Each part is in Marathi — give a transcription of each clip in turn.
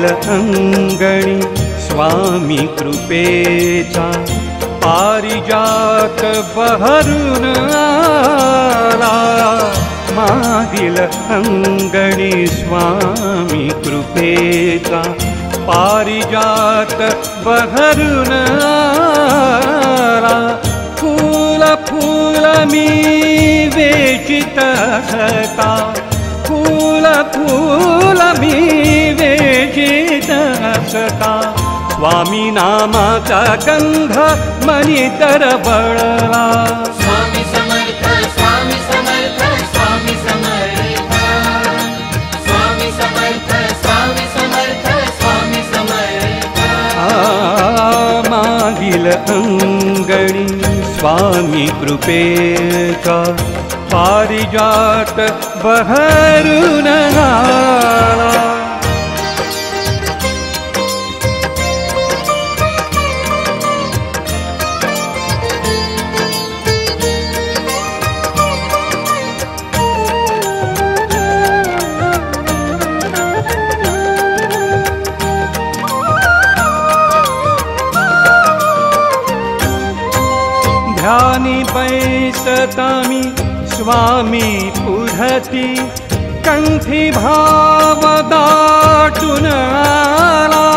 मागील अंगणी स्वामी कृपेचा पारिजात बहरून आला। मागील अंगणी स्वामी कृपेचा पारिजात बहरून आला। फूल फूल मी वेचित असता, फूल फूल मी वेचित असता, स्वामी नामाचा गंध मनी तरबळला। स्वामी समर्थ स्वामी समर्थ स्वामी समर्थ, स्वामी समर्थ स्वामी समर्थ स्वामी समर्थ। मागील अंगणी स्वामी कृपेचा पारिजात बहरून आला। ध्यानी बैसतामी स्वामी पुढती, कंठी भाव दाटून आला।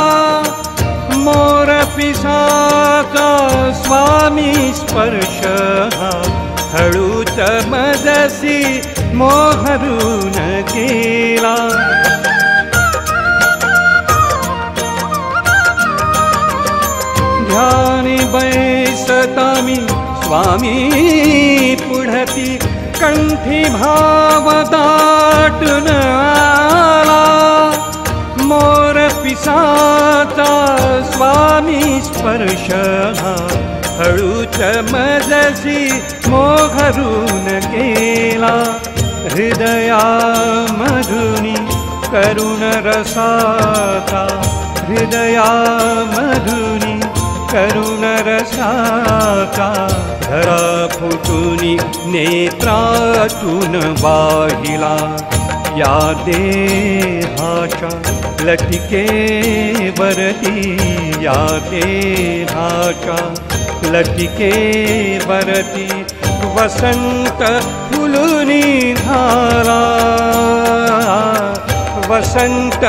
मोर पिसाचा स्वामी स्पर्श हा हळूच मजसी मोहरून केला। ध्यानी बैसतामी स्वामी पुढती, कंठी भाव दाटून आला। मोर पिसाचा स्वामी स्पर्श हा हळूच मजसी मोहरून केला। हृदयामधुनी करुण रसाचा, हृदयामधुनी करुण रसाचा, धरा फुटुनी नेत्रातून वाहिला। या देहाच्या लटिकेवरती, या देहाच्या लटिकेवरती वसंत फुलुनी झाला, वसंत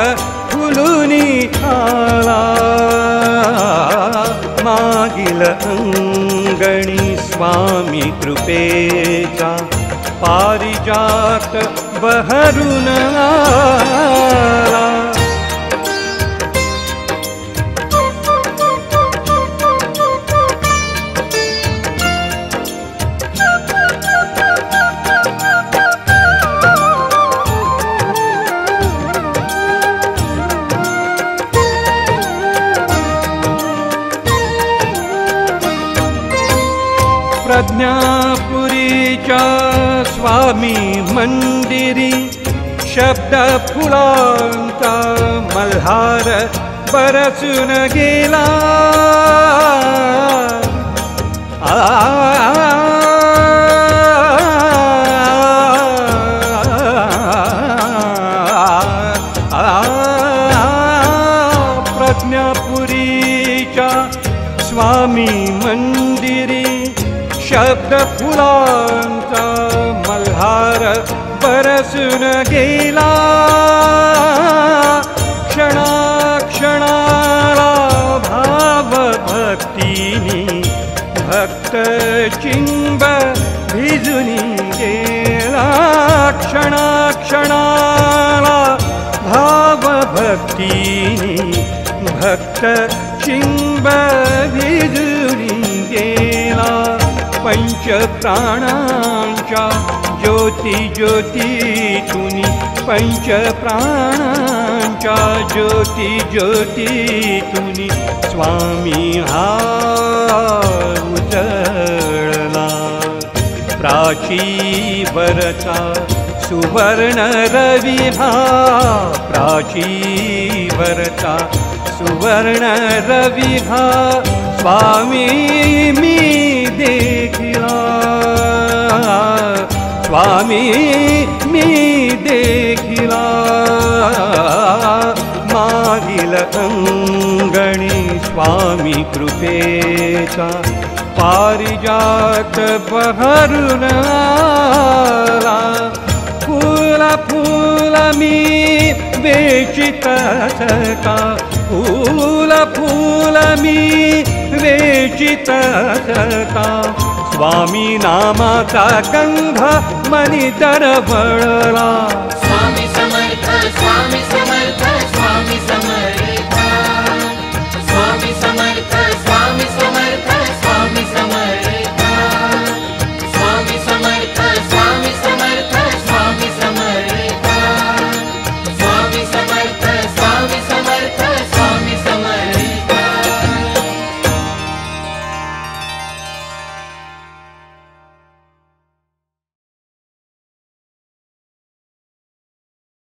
फुलुनी झाला। मागील अंगणी स्वामी कृपेचा पारिजात बहरून आला। प्रज्ञापुरीच्या स्वामी मंदिरी, शब्द फुलांचा मल्हार बरसून गेला। प्रज्ञापुरीच्या स्वामी मंदिरी, शब्द फुलांचा मल्हार बरसून गेला। क्षणाक्षणाला भाव भक्तीनी भक्त चिंब भिजूनी गेला। क्षणाक्षणाला भाव भक्तीनी भक्त चिंब भिजूनी गेला। पंच प्राणांच्या ज्योती ज्योतीतूनी, पंच प्राणांच्या ज्योती ज्योतीतूनी स्वामी हा उजळला। प्राचीवरचा सुवर्ण रविभा, प्राचीवरचा सुवर्ण रविभा स्वामी मी देखिला। स्वामी मी देखिला। मागील अंगणी स्वामी कृपेचा पारिजात बहरून आला फूल फूल मी वेचित असता फूल फूल मी वेचित असता स्वामी नामाचा गंध मनी दरवळला स्वामी समर्थ स्वामी